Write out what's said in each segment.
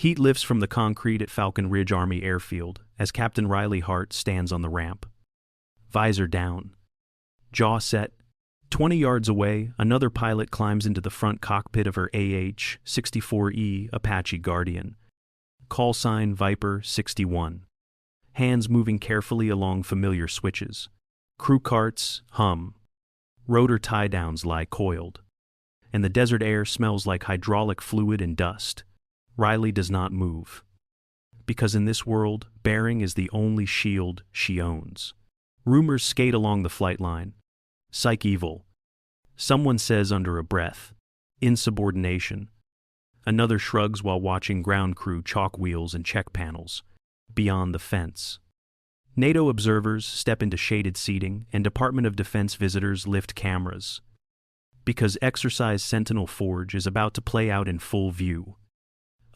Heat lifts from the concrete at Falcon Ridge Army Airfield as Captain Riley Hart stands on the ramp. Visor down. Jaw set. 20 yards away, another pilot climbs into the front cockpit of her AH-64E Apache Guardian. Call sign Viper 61. Hands moving carefully along familiar switches. Crew carts hum. Rotor tie-downs lie coiled. And the desert air smells like hydraulic fluid and dust. Riley does not move. Because in this world, bearing is the only shield she owns. Rumors skate along the flight line. Psych evil. Someone says under a breath. Insubordination. Another shrugs while watching ground crew chalk wheels and check panels. Beyond the fence. NATO observers step into shaded seating and Department of Defense visitors lift cameras. Because Exercise Sentinel Forge is about to play out in full view.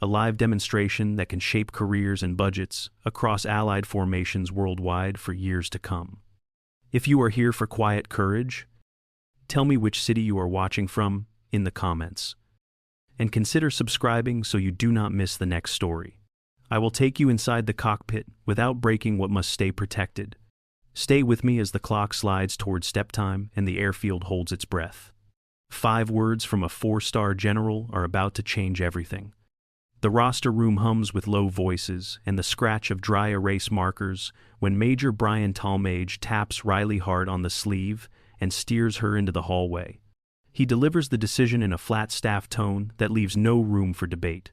A live demonstration that can shape careers and budgets across Allied formations worldwide for years to come. If you are here for quiet courage, tell me which city you are watching from in the comments. And consider subscribing so you do not miss the next story. I will take you inside the cockpit without breaking what must stay protected. Stay with me as the clock slides towards step time and the airfield holds its breath. 5 words from a 4-star general are about to change everything. The roster room hums with low voices and the scratch of dry erase markers when Major Brian Talmage taps Riley Hart on the sleeve and steers her into the hallway. He delivers the decision in a flat staff tone that leaves no room for debate.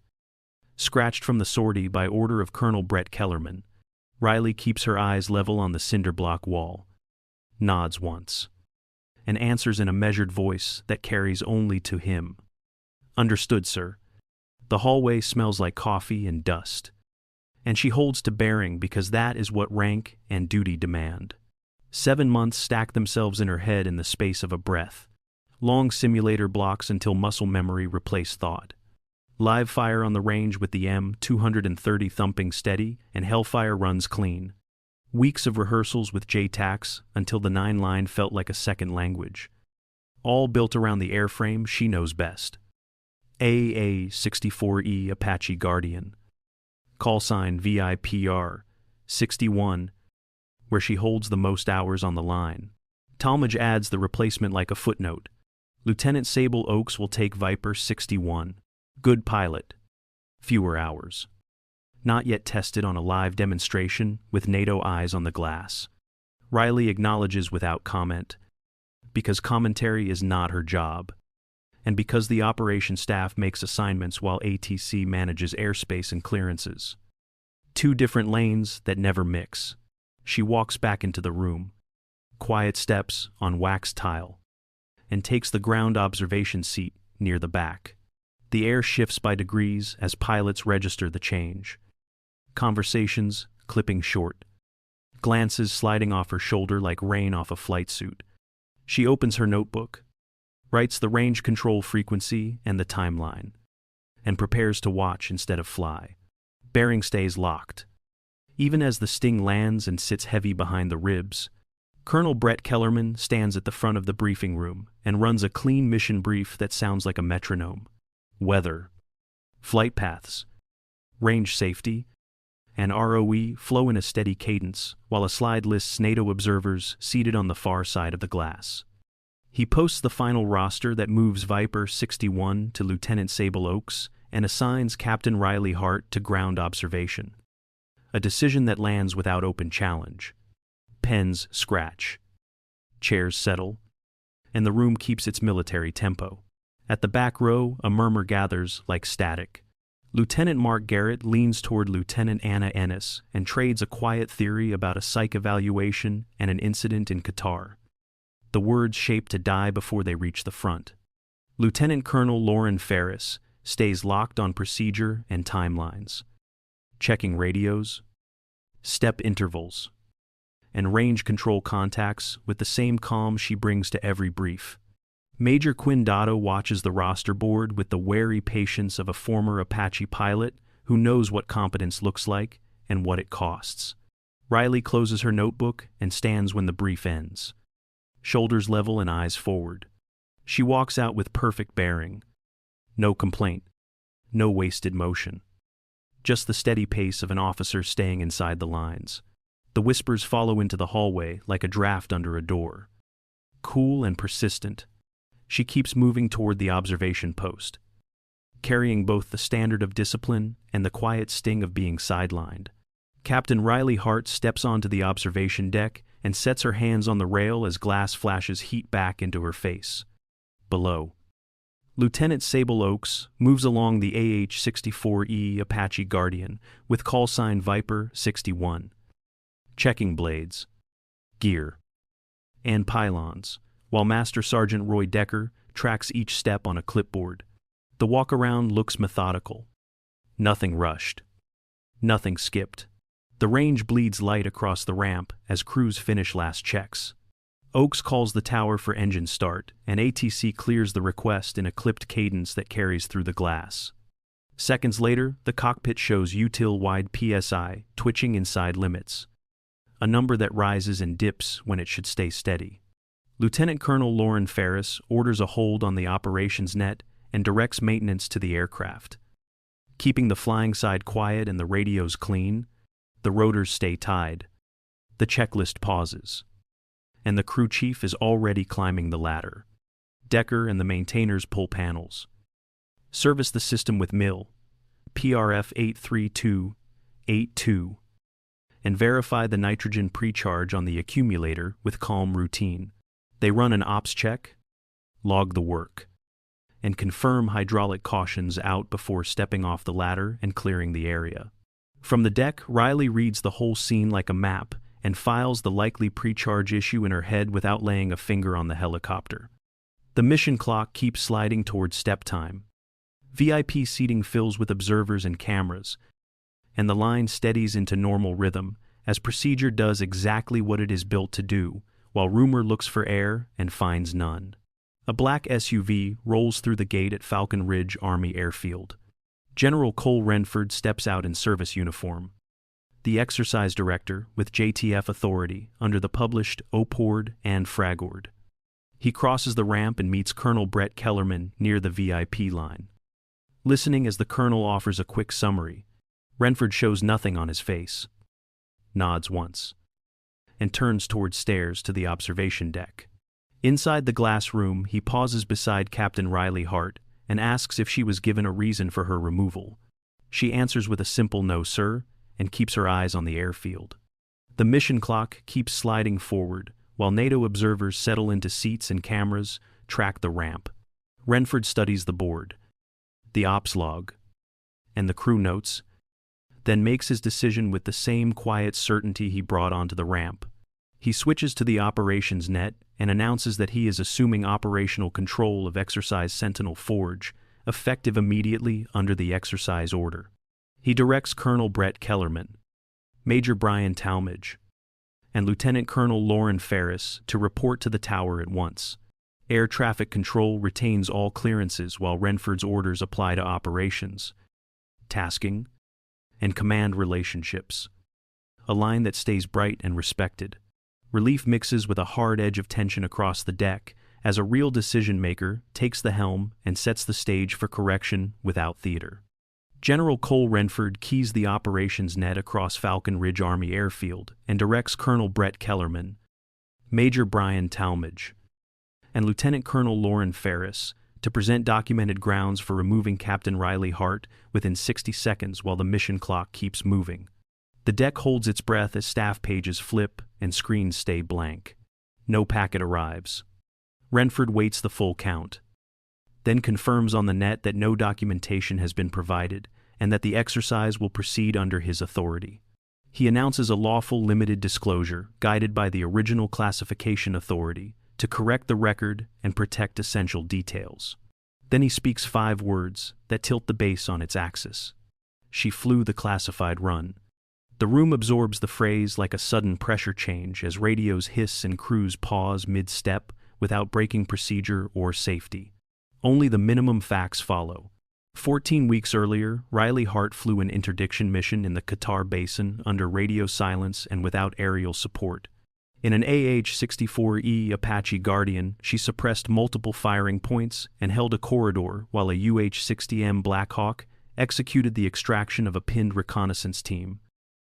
Scratched from the sortie by order of Colonel Brett Kellerman, Riley keeps her eyes level on the cinder block wall, nods once, and answers in a measured voice that carries only to him. Understood, sir. The hallway smells like coffee and dust, and she holds to bearing because that is what rank and duty demand. 7 months stack themselves in her head in the space of a breath. Long simulator blocks until muscle memory replace thought. Live fire on the range with the M230 thumping steady, and Hellfire runs clean. Weeks of rehearsals with JTACs until the 9-line felt like a second language. All built around the airframe she knows best. AA-64E Apache Guardian. Call sign VIPR 61, where she holds the most hours on the line. Talmadge adds the replacement like a footnote. Lieutenant Sable Oaks will take Viper 61. Good pilot. Fewer hours. Not yet tested on a live demonstration with NATO eyes on the glass. Riley acknowledges without comment, because commentary is not her job, and because the operation staff makes assignments while ATC manages airspace and clearances. 2 different lanes that never mix. She walks back into the room, quiet steps on wax tile, and takes the ground observation seat near the back. The air shifts by degrees as pilots register the change. Conversations clipping short. Glances sliding off her shoulder like rain off a flight suit. She opens her notebook, writes the range control frequency and the timeline, and prepares to watch instead of fly. Bearing stays locked. Even as the Sting lands and sits heavy behind the ribs, Colonel Brett Kellerman stands at the front of the briefing room and runs a clean mission brief that sounds like a metronome. Weather, flight paths, range safety, and ROE flow in a steady cadence while a slide lists NATO observers seated on the far side of the glass. He posts the final roster that moves Viper 61 to Lieutenant Sable Oaks and assigns Captain Riley Hart to ground observation. A decision that lands without open challenge. Pens scratch. Chairs settle, and the room keeps its military tempo. At the back row, a murmur gathers like static. Lieutenant Mark Garrett leans toward Lieutenant Anna Ennis and trades a quiet theory about a psych evaluation and an incident in Qatar. The words shape to die before they reach the front. Lieutenant Colonel Lauren Ferris stays locked on procedure and timelines, checking radios, step intervals, and range control contacts with the same calm she brings to every brief. Major Quinn Dotto watches the roster board with the wary patience of a former Apache pilot who knows what competence looks like and what it costs. Riley closes her notebook and stands when the brief ends. Shoulders level and eyes forward. She walks out with perfect bearing. No complaint. No wasted motion. just the steady pace of an officer staying inside the lines. The whispers follow into the hallway like a draft under a door. Cool and persistent, she keeps moving toward the observation post, carrying both the standard of discipline and the quiet sting of being sidelined. Captain Riley Hart steps onto the observation deck and sets her hands on the rail as glass flashes heat back into her face. Below, Lieutenant Sable Oaks moves along the AH-64E Apache Guardian with call sign Viper 61, checking blades, gear, and pylons, while Master Sergeant Roy Decker tracks each step on a clipboard. The walk-around looks methodical. Nothing rushed. Nothing skipped. The range bleeds light across the ramp as crews finish last checks. Oaks calls the tower for engine start, and ATC clears the request in a clipped cadence that carries through the glass. Seconds later, the cockpit shows util-wide PSI twitching inside limits, a number that rises and dips when it should stay steady. Lieutenant Colonel Lauren Ferris orders a hold on the operations net and directs maintenance to the aircraft. Keeping the flying side quiet and the radios clean, the rotors stay tied. The checklist pauses, and the crew chief is already climbing the ladder. Decker and the maintainers pull panels, service the system with MIL, PRF 83282, and verify the nitrogen precharge on the accumulator with calm routine. They run an ops check, log the work, and confirm hydraulic cautions out before stepping off the ladder and clearing the area. From the deck, Riley reads the whole scene like a map and files the likely precharge issue in her head without laying a finger on the helicopter. The mission clock keeps sliding towards step time. VIP seating fills with observers and cameras, and the line steadies into normal rhythm as procedure does exactly what it is built to do, while rumor looks for air and finds none. A black SUV rolls through the gate at Falcon Ridge Army Airfield. General Cole Renford steps out in service uniform, the exercise director with JTF authority under the published OPORD and FRAGORD. He crosses the ramp and meets Colonel Brett Kellerman near the VIP line. Listening as the colonel offers a quick summary, Renford shows nothing on his face, nods once, and turns toward stairs to the observation deck. Inside the glass room, he pauses beside Captain Riley Hart and asks if she was given a reason for her removal. She answers with a simple "no, sir," and keeps her eyes on the airfield. The mission clock keeps sliding forward, while NATO observers settle into seats and cameras track the ramp. Renford studies the board, the ops log, and the crew notes, then makes his decision with the same quiet certainty he brought onto the ramp. He switches to the operations net and announces that he is assuming operational control of Exercise Sentinel Forge, effective immediately under the exercise order. He directs Colonel Brett Kellerman, Major Brian Talmadge, and Lieutenant Colonel Lauren Ferris to report to the tower at once. Air traffic control retains all clearances while Renford's orders apply to operations, tasking, and command relationships. A line that stays bright and respected. Relief mixes with a hard edge of tension across the deck as a real decision-maker takes the helm and sets the stage for correction without theater. General Cole Renford keys the operations net across Falcon Ridge Army Airfield and directs Colonel Brett Kellerman, Major Brian Talmadge, and Lieutenant Colonel Lauren Ferris to present documented grounds for removing Captain Riley Hart within 60 seconds while the mission clock keeps moving. The deck holds its breath as staff pages flip and screens stay blank. No packet arrives. Renford waits the full count, then confirms on the net that no documentation has been provided and that the exercise will proceed under his authority. He announces a lawful limited disclosure guided by the original classification authority to correct the record and protect essential details. Then he speaks 5 words that tilt the base on its axis. She flew the classified run. The room absorbs the phrase like a sudden pressure change as radios hiss and crews pause mid-step without breaking procedure or safety. Only the minimum facts follow. 14 weeks earlier, Riley Hart flew an interdiction mission in the Qatar Basin under radio silence and without aerial support. In an AH-64E Apache Guardian, she suppressed multiple firing points and held a corridor while a UH-60M Black Hawk executed the extraction of a pinned reconnaissance team.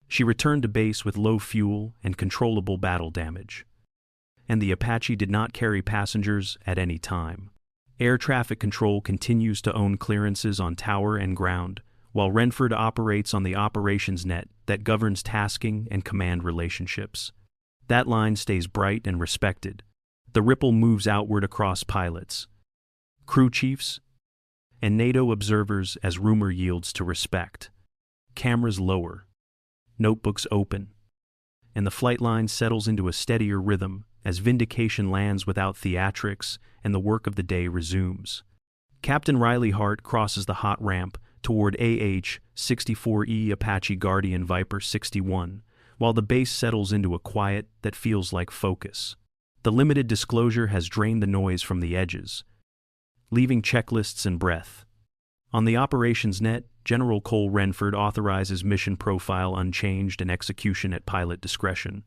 She returned to base with low fuel and controllable battle damage. And the Apache did not carry passengers at any time. Air traffic control continues to own clearances on tower and ground, while Renford operates on the operations net that governs tasking and command relationships. That line stays bright and respected. The ripple moves outward across pilots, crew chiefs, and NATO observers as rumor yields to respect. Cameras lower, notebooks open, and the flight line settles into a steadier rhythm as vindication lands without theatrics and the work of the day resumes. Captain Riley Hart crosses the hot ramp toward AH-64E Apache Guardian Viper 61, while the base settles into a quiet that feels like focus. The limited disclosure has drained the noise from the edges, leaving checklists and breath. On the operations net, General Cole Renford authorizes mission profile unchanged and execution at pilot discretion.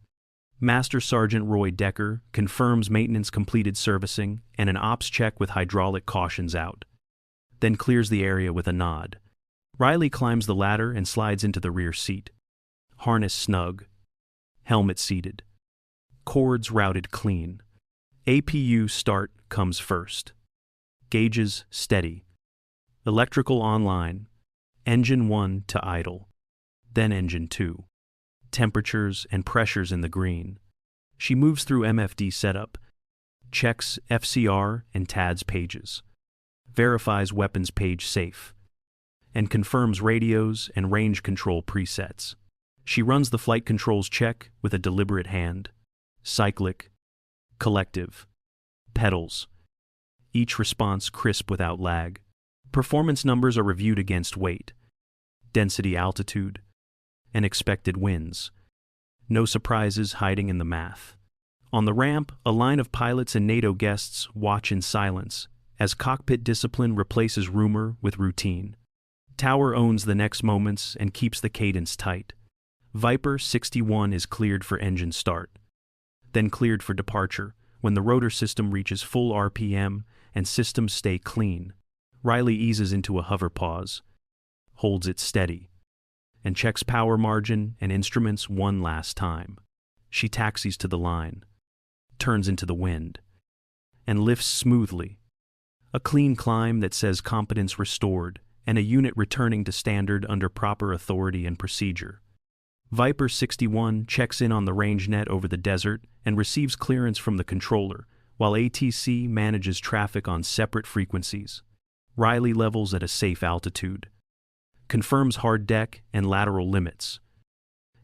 Master Sergeant Roy Decker confirms maintenance completed servicing and an ops check with hydraulic cautions out, then clears the area with a nod. Riley climbs the ladder and slides into the rear seat. Harness snug, helmet seated, cords routed clean. APU start comes first. Gauges steady. Electrical online. Engine 1 to idle. Then engine 2. Temperatures and pressures in the green. She moves through MFD setup, checks FCR and TADS pages, verifies weapons page safe, and confirms radios and range control presets. She runs the flight controls check with a deliberate hand. Cyclic, collective, pedals. Each response crisp without lag. Performance numbers are reviewed against weight, density, altitude, and expected winds. No surprises hiding in the math. On the ramp, a line of pilots and NATO guests watch in silence as cockpit discipline replaces rumor with routine. Tower owns the next moments and keeps the cadence tight. Viper 61 is cleared for engine start, then cleared for departure when the rotor system reaches full RPM and systems stay clean. Riley eases into a hover pause, holds it steady, and checks power margin and instruments one last time. She taxis to the line, turns into the wind, and lifts smoothly. A clean climb that says competence restored and a unit returning to standard under proper authority and procedure. Viper 61 checks in on the range net over the desert and receives clearance from the controller, while ATC manages traffic on separate frequencies. Riley levels at a safe altitude, confirms hard deck and lateral limits,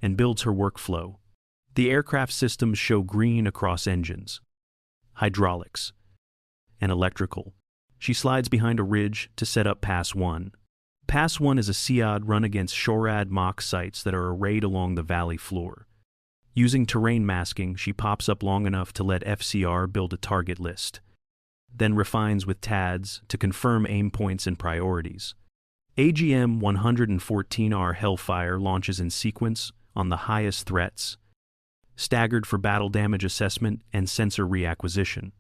and builds her workflow. The aircraft systems show green across engines, hydraulics, and electrical. She slides behind a ridge to set up Pass 1. Pass 1 is a SEAD run against SHORAD mock sites that are arrayed along the valley floor. Using terrain masking, she pops up long enough to let FCR build a target list, then refines with TADS to confirm aim points and priorities. AGM 114R Hellfire launches in sequence on the highest threats, staggered for battle damage assessment and sensor reacquisition.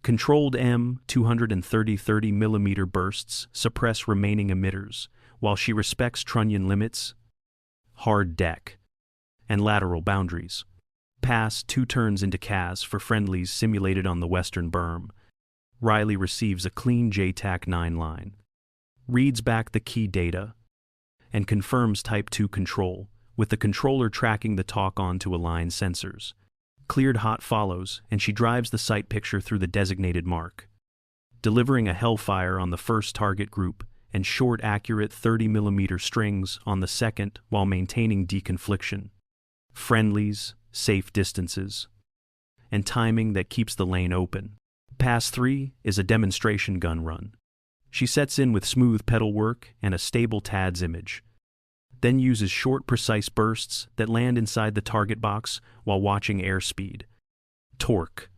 Controlled M230 30mm bursts suppress remaining emitters, while she respects trunnion limits, hard deck, and lateral boundaries. Pass 2 turns into CAS for friendlies simulated on the western berm. Riley receives a clean JTAC 9 line, reads back the key data, and confirms Type 2 control, with the controller tracking the talk on to align sensors. Cleared hot follows, and she drives the sight picture through the designated mark, delivering a Hellfire on the first target group and short, accurate 30mm strings on the second while maintaining deconfliction, friendlies, safe distances, and timing that keeps the lane open. Pass 3 is a demonstration gun run. She sets in with smooth pedal work and a stable TADS image, then uses short, precise bursts that land inside the target box while watching airspeed, torque,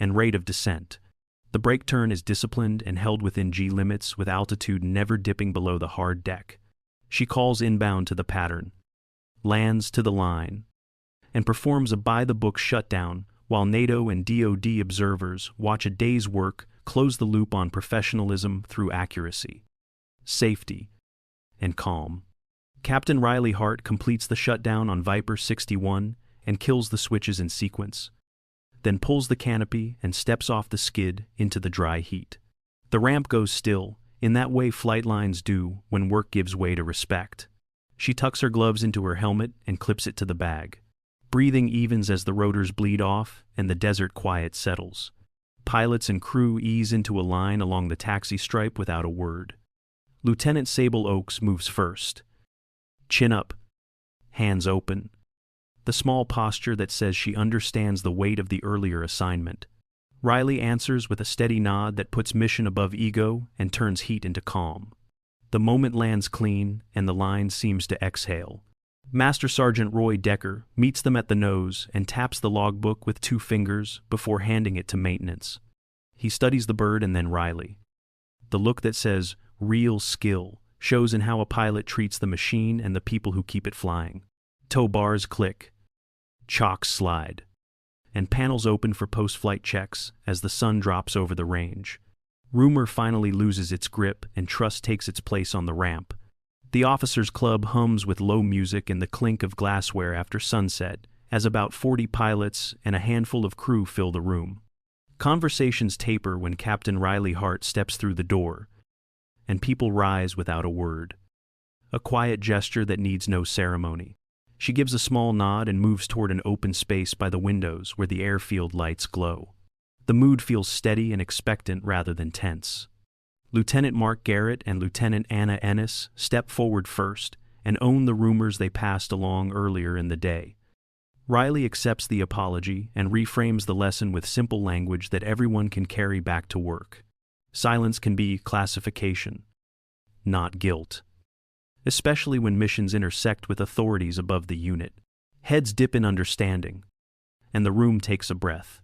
and rate of descent. The brake turn is disciplined and held within G limits, with altitude never dipping below the hard deck. She calls inbound to the pattern, lands to the line, and performs a by-the-book shutdown while NATO and DoD observers watch a day's work close the loop on professionalism through accuracy, safety, and calm. Captain Riley Hart completes the shutdown on Viper 61 and kills the switches in sequence, then pulls the canopy and steps off the skid into the dry heat. The ramp goes still, in that way flight lines do when work gives way to respect. She tucks her gloves into her helmet and clips it to the bag. Breathing evens as the rotors bleed off and the desert quiet settles. Pilots and crew ease into a line along the taxi stripe without a word. Lieutenant Sable Oaks moves first. Chin up, hands open. The small posture that says she understands the weight of the earlier assignment. Riley answers with a steady nod that puts mission above ego and turns heat into calm. The moment lands clean, and the line seems to exhale. Master Sergeant Roy Decker meets them at the nose and taps the logbook with 2 fingers before handing it to maintenance. He studies the bird and then Riley. The look that says, real skill, shows in how a pilot treats the machine and the people who keep it flying. Tow bars click. Chocks slide. And panels open for post-flight checks as the sun drops over the range. Rumor finally loses its grip and trust takes its place on the ramp. The officers' club hums with low music and the clink of glassware after sunset, as about 40 pilots and a handful of crew fill the room. Conversations taper when Captain Riley Hart steps through the door, and people rise without a word. A quiet gesture that needs no ceremony. She gives a small nod and moves toward an open space by the windows where the airfield lights glow. The mood feels steady and expectant rather than tense. Lieutenant Mark Garrett and Lieutenant Anna Ennis step forward first and own the rumors they passed along earlier in the day. Riley accepts the apology and reframes the lesson with simple language that everyone can carry back to work. Silence can be classification, not guilt. Especially when missions intersect with authorities above the unit. Heads dip in understanding, and the room takes a breath.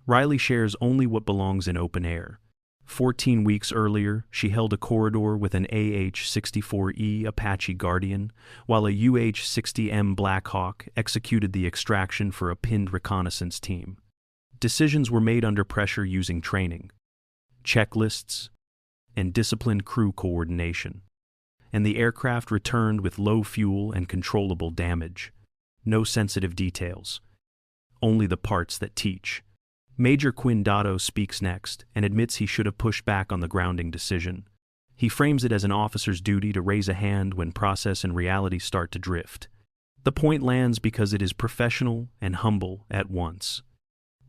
Riley shares only what belongs in open air. 14 weeks earlier, she held a corridor with an AH-64E Apache Guardian, while a UH-60M Black Hawk executed the extraction for a pinned reconnaissance team. Decisions were made under pressure using training, checklists, and disciplined crew coordination. And the aircraft returned with low fuel and controllable damage. No sensitive details. Only the parts that teach. Major Quinn Dotto speaks next and admits he should have pushed back on the grounding decision. He frames it as an officer's duty to raise a hand when process and reality start to drift. The point lands because it is professional and humble at once.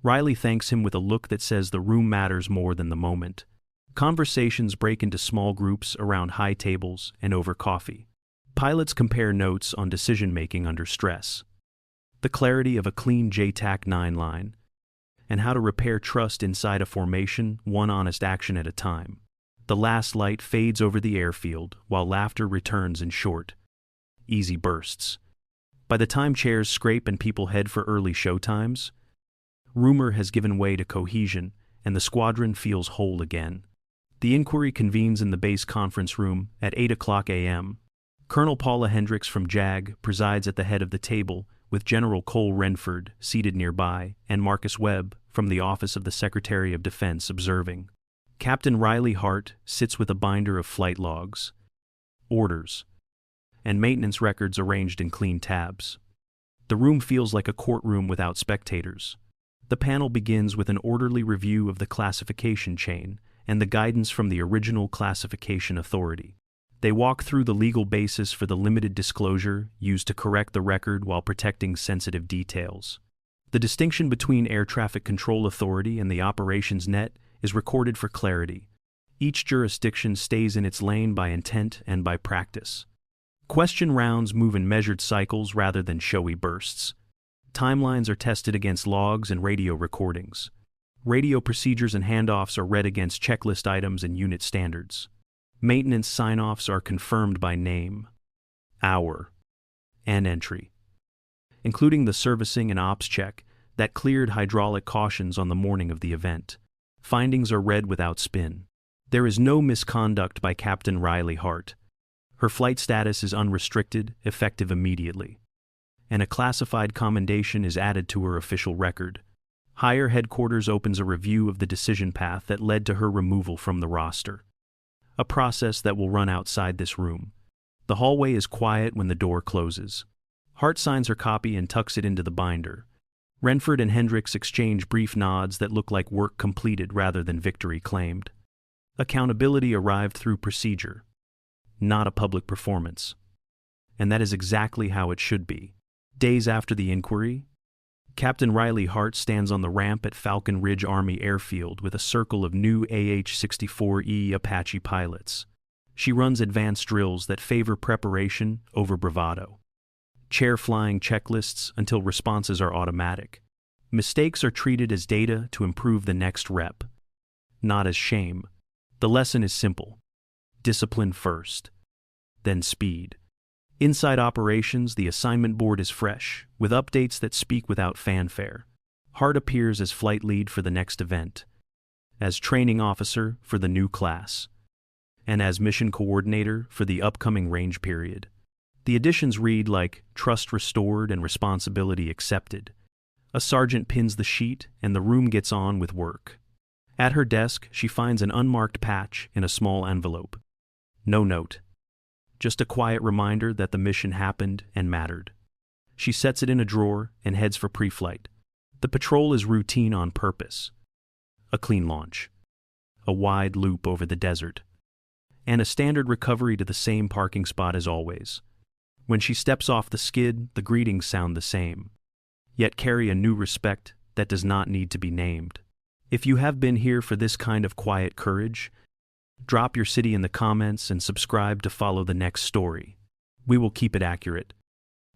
Riley thanks him with a look that says the room matters more than the moment. Conversations break into small groups around high tables and over coffee. Pilots compare notes on decision-making under stress. The clarity of a clean JTAC-9 line, and how to repair trust inside a formation, one honest action at a time. The last light fades over the airfield, while laughter returns in short, easy bursts. By the time chairs scrape and people head for early showtimes, rumor has given way to cohesion, and the squadron feels whole again. The inquiry convenes in the base conference room at 8:00 a.m. Colonel Paula Hendricks from JAG presides at the head of the table, with General Cole Renford seated nearby and Marcus Webb from the Office of the Secretary of Defense observing. Captain Riley Hart sits with a binder of flight logs, orders, and maintenance records arranged in clean tabs. The room feels like a courtroom without spectators. The panel begins with an orderly review of the classification chain and the guidance from the original classification authority. They walk through the legal basis for the limited disclosure used to correct the record while protecting sensitive details. The distinction between Air Traffic Control Authority and the operations net is recorded for clarity. Each jurisdiction stays in its lane by intent and by practice. Question rounds move in measured cycles rather than showy bursts. Timelines are tested against logs and radio recordings. Radio procedures and handoffs are read against checklist items and unit standards. Maintenance sign-offs are confirmed by name, hour, and entry, including the servicing and ops check that cleared hydraulic cautions on the morning of the event. Findings are read without spin. There is no misconduct by Captain Riley Hart. Her flight status is unrestricted, effective immediately. And a classified commendation is added to her official record. Higher headquarters opens a review of the decision path that led to her removal from the roster. A process that will run outside this room. The hallway is quiet when the door closes. Hart signs her copy and tucks it into the binder. Renford and Hendricks exchange brief nods that look like work completed rather than victory claimed. Accountability arrived through procedure, not a public performance. And that is exactly how it should be. Days after the inquiry, Captain Riley Hart stands on the ramp at Falcon Ridge Army Airfield with a circle of new AH-64E Apache pilots. She runs advanced drills that favor preparation over bravado. Chair-flying checklists until responses are automatic. Mistakes are treated as data to improve the next rep, not as shame. The lesson is simple. Discipline first, then speed. Inside operations, the assignment board is fresh, with updates that speak without fanfare. Hart appears as flight lead for the next event, as training officer for the new class, and as mission coordinator for the upcoming range period. The additions read like trust restored and responsibility accepted. A sergeant pins the sheet and the room gets on with work. At her desk, she finds an unmarked patch in a small envelope. No note. Just a quiet reminder that the mission happened and mattered. She sets it in a drawer and heads for pre-flight. The patrol is routine on purpose. A clean launch. A wide loop over the desert. And a standard recovery to the same parking spot as always. When she steps off the skid, the greetings sound the same, yet carry a new respect that does not need to be named. If you have been here for this kind of quiet courage, drop your city in the comments and subscribe to follow the next story. We will keep it accurate,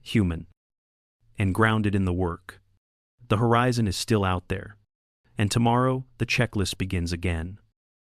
human, and grounded in the work. The horizon is still out there, and tomorrow the checklist begins again.